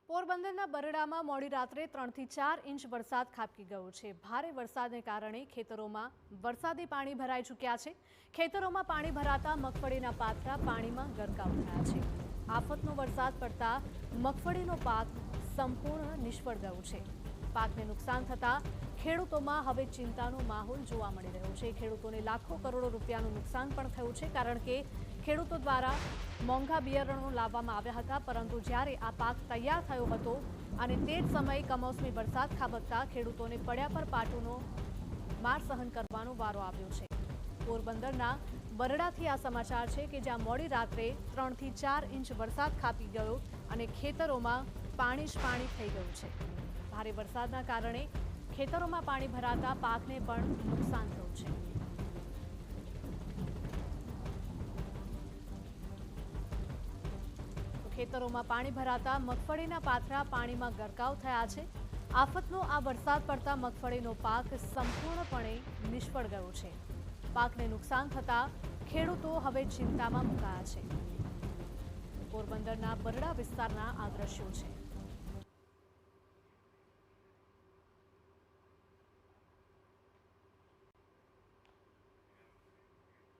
પોરબંદરના બરડામાં મોડી રાત્રે 3 થી 4 ઇંચ વરસાદ ખાબકી ગયો છે। ભારે વરસાદને કારણે ખેતરોમાં વરસાદી પાણી ભરાઈ ચૂક્યા છે। ખેતરોમાં પાણી ભરાતા મગફળીના પાથરા પાણીમાં ગરકાવ થયા છે। આફતનો વરસાદ પડતા મગફળીનો પાક સંપૂર્ણ નિષ્ફળ ગયો છે। પાકને નુકસાન થતા ખેડૂતોમાં હવે ચિંતાનો માહોલ જોવા મળી રહ્યો છે। ખેડૂતોને લાખો કરોડો રૂપિયાનું નુકસાન પણ થયું છે, કારણ કે ખેડૂતો દ્વારા મોંઘા બિયારણો લાવવામાં આવ્યા હતા, પરંતુ જ્યારે આ પાક તૈયાર થયો હતો અને તે જ સમયે કમોસમી વરસાદ ખાબકતા ખેડૂતોને પડ્યા પર પાટુનો માર સહન કરવાનો વારો આવ્યો છે। પોરબંદરના બરડાથી આ સમાચાર છે કે જ્યાં મોડી રાત્રે 3 થી 4 ઇંચ વરસાદ ખાબકી ગયો અને ખેતરોમાં પાણી જ પાણી થઈ ગયું છે। ભારે વરસાદના કારણે ખેતરોમાં પાણી ભરાતા પાકને પણ નુકસાન થયું છે। ખેતરોમાં પાણી ભરાતા મગફળીના પાથરા પાણીમાં ગરકાવ થયા છે। આફતનો આ વરસાદ પડતા મગફળીનો પાક સંપૂર્ણપણે નિષ્ફળ ગયો છે। પાકને નુકસાન થતા ખેડૂતો હવે ચિંતામાં મુકાયા છે। પોરબંદરના બરડા વિસ્તારના આ દ્રશ્યો છે।